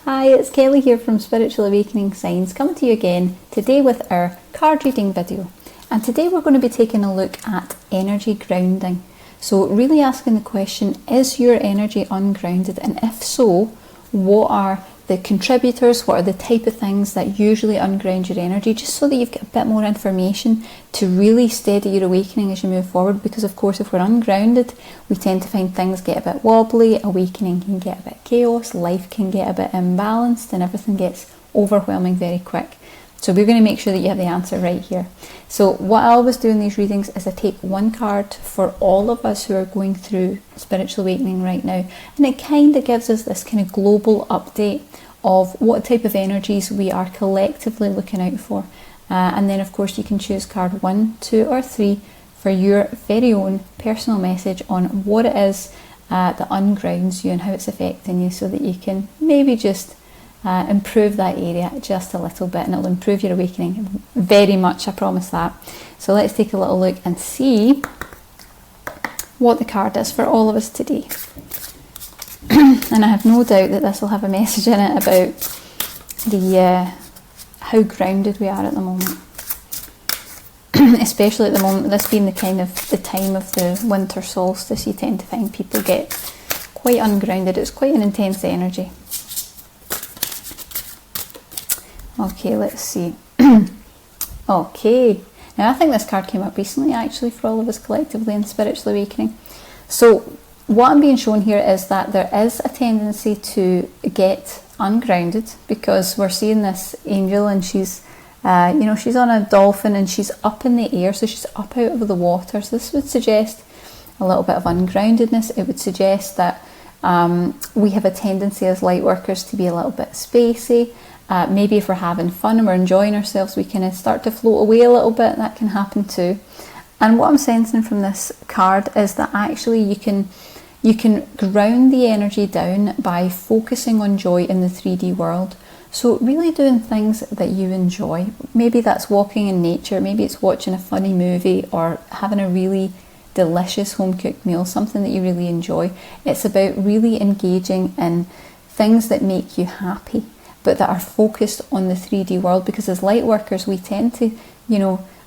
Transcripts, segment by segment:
Hi, it's Kelly here from Spiritual Awakening Signs, coming to you again today with our card reading video. And today we're going to be taking a look at energy grounding. So really asking the question, is your energy ungrounded? And if so, what are the contributors, what are the type of things that usually unground your energy, just so that you've got a bit more information to really steady your awakening as you move forward. Because of course, if we're ungrounded, we tend to find things get a bit wobbly, awakening can get a bit chaos, life can get a bit imbalanced, and everything gets overwhelming very quick. So we're going to make sure that you have the answer right here. So what I always do in these readings is I take one card for all of us who are going through spiritual awakening right now, and it kind of gives us this kind of global update of what type of energies we are collectively looking out for. And then of course you can choose card 1, 2 or 3 for your very own personal message on what it is that ungrounds you and how it's affecting you, so that you can maybe just improve that area just a little bit, and it'll improve your awakening very much, I promise that. So let's take a little look and see what the card is for all of us today. And I have no doubt that this will have a message in it about the how grounded we are at the moment. Especially at the moment, this being the time of the winter solstice, you tend to find people get quite ungrounded. It's quite an intense energy. Okay, let's see. Okay, now I think this card came up recently actually for all of us collectively in Spiritual Awakening. So what I'm being shown here is that there is a tendency to get ungrounded, because we're seeing this angel and she's she's on a dolphin and she's up in the air, so she's up out of the water. So this would suggest a little bit of ungroundedness. It would suggest that we have a tendency as light workers to be a little bit spacey. Maybe if we're having fun and we're enjoying ourselves, we kind of start to float away a little bit. That can happen too. And what I'm sensing from this card is that actually you can ground the energy down by focusing on joy in the 3D world. So really doing things that you enjoy. Maybe that's walking in nature, maybe it's watching a funny movie or having a really delicious home-cooked meal, something that you really enjoy. It's about really engaging in things that make you happy, but that are focused on the 3D world, because as light workers we tend to,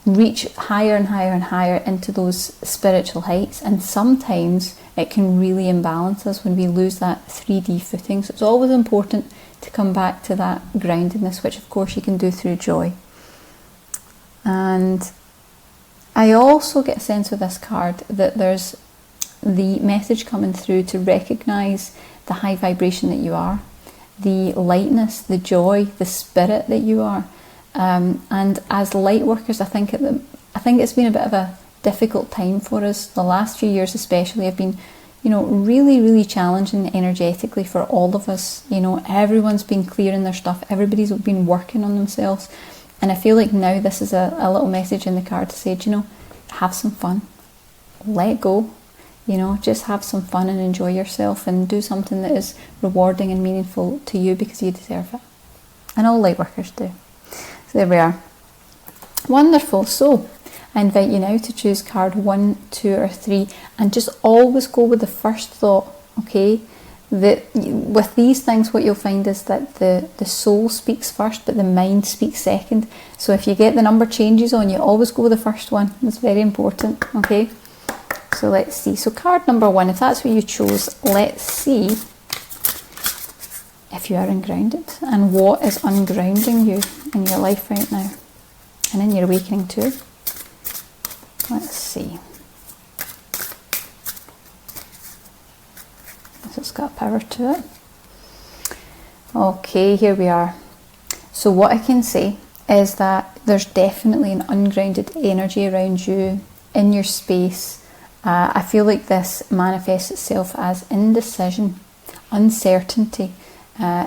reach higher and higher and higher into those spiritual heights, and sometimes it can really imbalance us when we lose that 3D footing. So it's always important to come back to that groundedness, which of course you can do through joy. And I also get a sense with this card that there's the message coming through to recognise the high vibration that you are, the lightness, the joy, the spirit that you are. And as light workers, I think it's been a bit of a difficult time for us. The last few years especially have been, really, really challenging energetically for all of us. Everyone's been clearing their stuff. Everybody's been working on themselves. And I feel like now this is a little message in the card to say, have some fun. Let go. Just have some fun and enjoy yourself and do something that is rewarding and meaningful to you, because you deserve it. And all light workers do. So there we are. Wonderful. So I invite you now to choose card 1, 2 or 3, and just always go with the first thought, okay? With these things, what you'll find is that the soul speaks first, but the mind speaks second. So if you get the number changes on you, always go with the first one. That's very important, okay? So let's see. So card number 1, if that's what you chose, let's see if you are ungrounded and what is ungrounding you in your life right now and in your awakening too. Let's see. It's got power to it. Okay, here we are. So what I can say is that there's definitely an ungrounded energy around you in your space. I feel like this manifests itself as indecision, uncertainty,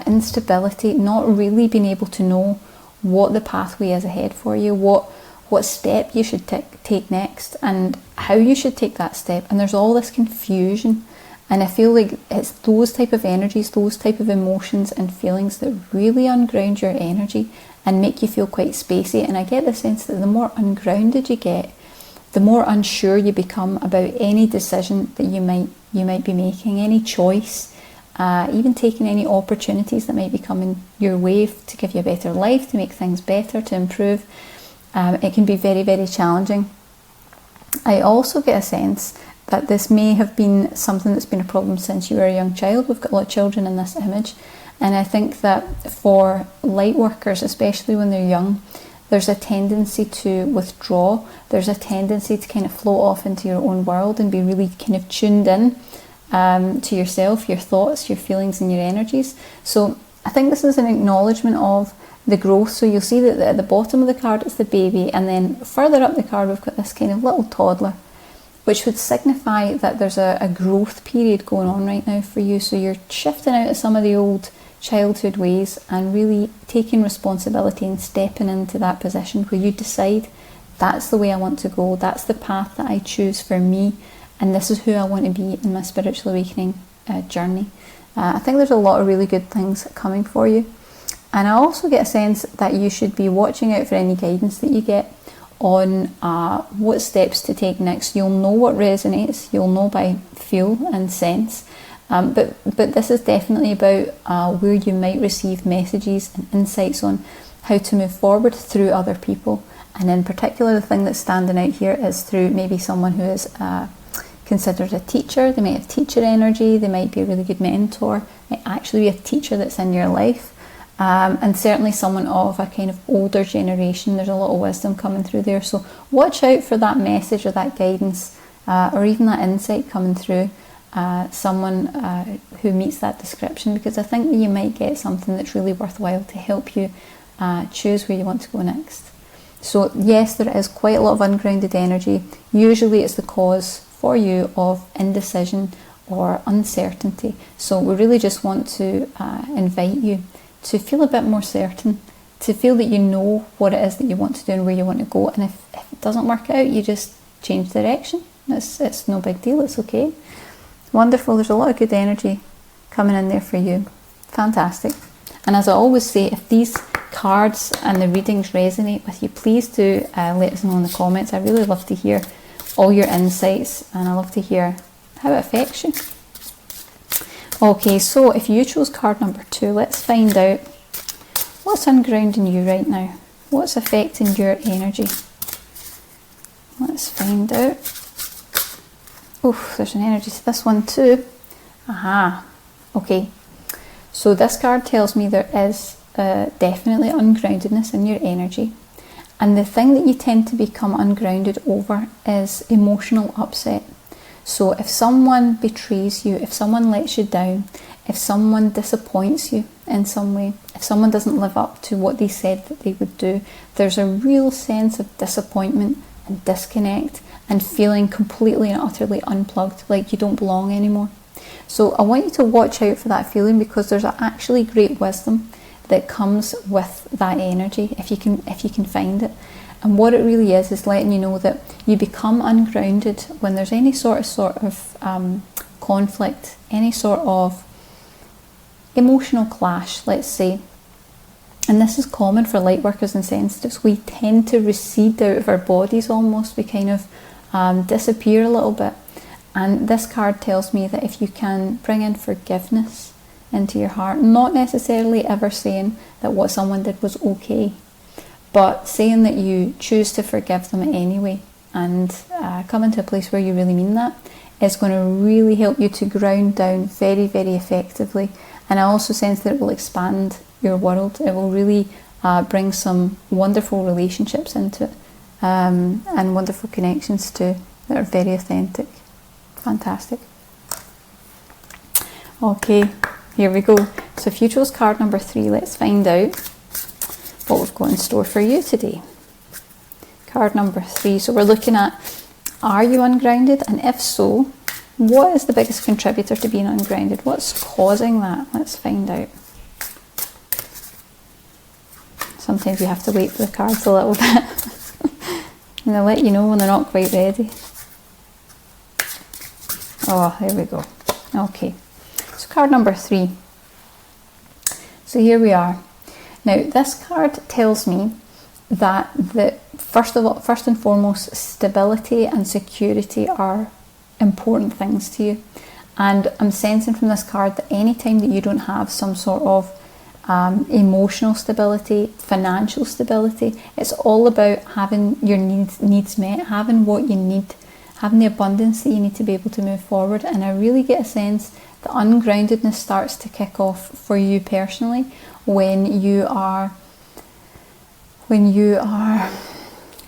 instability, not really being able to know what the pathway is ahead for you, what step you should take next, and how you should take that step. And there's all this confusion, and I feel like it's those type of energies, those type of emotions and feelings that really unground your energy and make you feel quite spacey. And I get the sense that the more ungrounded you get, the more unsure you become about any decision that you might be making, any choice. even taking any opportunities that might be coming your way to give you a better life, to make things better, to improve. It can be very, very challenging. I also get a sense that this may have been something that's been a problem since you were a young child. We've got a lot of children in this image, and I think that for light workers, especially when they're young, there's a tendency to withdraw. There's a tendency to kind of float off into your own world and be really kind of tuned in to yourself, your thoughts, your feelings and your energies. So I think this is an acknowledgement of the growth. So you'll see that at the bottom of the card it's the baby, and then further up the card we've got this kind of little toddler, which would signify that there's a growth period going on right now for you. So you're shifting out of some of the old childhood ways and really taking responsibility and stepping into that position where you decide, that's the way I want to go, that's the path that I choose for me, and this is who I want to be in my spiritual awakening journey. I think there's a lot of really good things coming for you. And I also get a sense that you should be watching out for any guidance that you get on what steps to take next. You'll know what resonates, you'll know by feel and sense, but this is definitely about where you might receive messages and insights on how to move forward through other people. And in particular, the thing that's standing out here is through maybe someone who is considered a teacher. They might have teacher energy, they might be a really good mentor, might actually be a teacher that's in your life. And certainly someone of a kind of older generation. There's a lot of wisdom coming through there, so watch out for that message or that guidance or even that insight coming through someone who meets that description, because I think that you might get something that's really worthwhile to help you choose where you want to go next. So yes, there is quite a lot of ungrounded energy. Usually it's the cause for you of indecision or uncertainty, so we really just want to invite you to feel a bit more certain, to feel that you know what it is that you want to do and where you want to go. And if it doesn't work out, you just change direction. It's no big deal, it's okay. Wonderful, there's a lot of good energy coming in there for you. Fantastic. And as I always say, if these cards and the readings resonate with you, please do let us know in the comments. I really love to hear all your insights, and I love to hear how it affects you. Okay, so if you chose card number 2, let's find out what's ungrounding you right now. What's affecting your energy? Let's find out. Oof, there's an energy to this one too. Aha, okay. So this card tells me there is definitely ungroundedness in your energy. And the thing that you tend to become ungrounded over is emotional upset. So if someone betrays you, if someone lets you down, if someone disappoints you in some way, if someone doesn't live up to what they said that they would do, there's a real sense of disappointment and disconnect and feeling completely and utterly unplugged, like you don't belong anymore. So I want you to watch out for that feeling, because there's actually great wisdom that comes with that energy if you can find it. And what it really is letting you know that you become ungrounded when there's any sort of conflict, any sort of emotional clash, let's say. And this is common for light workers and sensitives. We tend to recede out of our bodies almost. We kind of disappear a little bit. And this card tells me that if you can bring in forgiveness into your heart, not necessarily ever saying that what someone did was okay, but saying that you choose to forgive them anyway and come into a place where you really mean that, is going to really help you to ground down very, very effectively. And I also sense that it will expand your world. It will really bring some wonderful relationships into it, and wonderful connections too that are very authentic. Fantastic. Okay, here we go. So if you chose card number 3, let's find out what we've got in store for you today. Card number 3. So we're looking at, are you ungrounded? And if so, what is the biggest contributor to being ungrounded? What's causing that? Let's find out. Sometimes you have to wait for the cards a little bit. And they'll let you know when they're not quite ready. Oh, there we go. Okay. So card number 3. So here we are. Now, this card tells me that first and foremost, stability and security are important things to you. And I'm sensing from this card that any time that you don't have some sort of emotional stability, financial stability, it's all about having your needs met, having what you need, having the abundance that you need to be able to move forward. And I really get a sense that ungroundedness starts to kick off for you personally when you are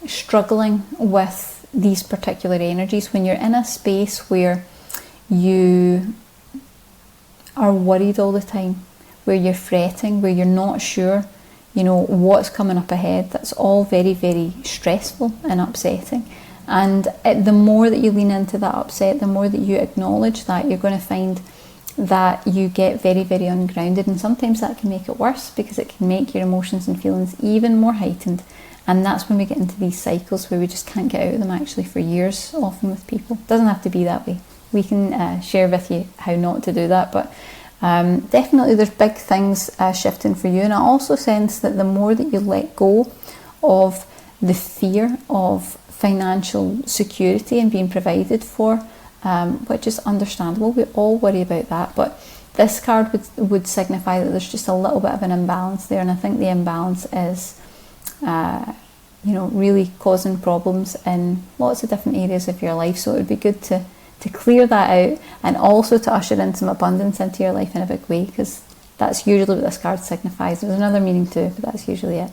struggling with these particular energies, when you're in a space where you are worried all the time, where you're fretting, where you're not sure, what's coming up ahead. That's all very, very stressful and upsetting. And the more that you lean into that upset, the more that you acknowledge that, you're going to find that you get very, very ungrounded. And sometimes that can make it worse, because it can make your emotions and feelings even more heightened. And that's when we get into these cycles where we just can't get out of them, actually, for years, often with people. It doesn't have to be that way. We can share with you how not to do that, but definitely there's big things shifting for you. And I also sense that the more that you let go of the fear of financial security and being provided for, which is understandable, we all worry about that, but this card would signify that there's just a little bit of an imbalance there. And I think the imbalance is really causing problems in lots of different areas of your life. So it would be good to clear that out, and also to usher in some abundance into your life in a big way, because that's usually what this card signifies. There's another meaning too, but that's usually it.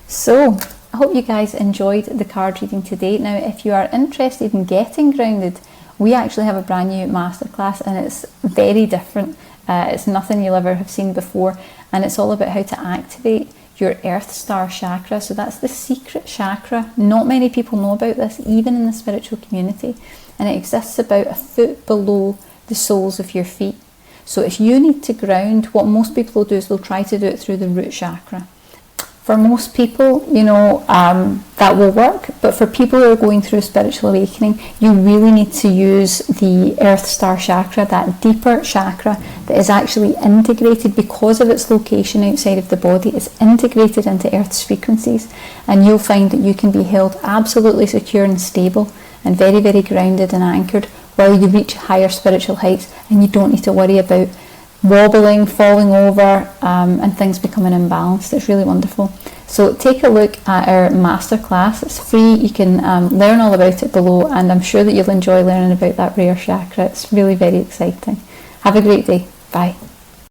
So I hope you guys enjoyed the card reading today. Now, if you are interested in getting grounded, we actually have a brand new masterclass, and it's very different. It's nothing you'll ever have seen before, and it's all about how to activate your Earth Star chakra. So that's the secret chakra. Not many people know about this, even in the spiritual community, and it exists about a foot below the soles of your feet. So if you need to ground, what most people will do is they'll try to do it through the root chakra. For most people, that will work, but for people who are going through a spiritual awakening, you really need to use the Earth Star chakra, that deeper chakra that is actually integrated because of its location outside of the body. It's integrated into Earth's frequencies, and you'll find that you can be held absolutely secure and stable and very, very grounded and anchored while you reach higher spiritual heights, and you don't need to worry about wobbling, falling over, and things becoming imbalanced. It's really wonderful. So take a look at our masterclass. It's free. You can learn all about it below, and I'm sure that you'll enjoy learning about that rare chakra. It's really very exciting. Have a great day. Bye.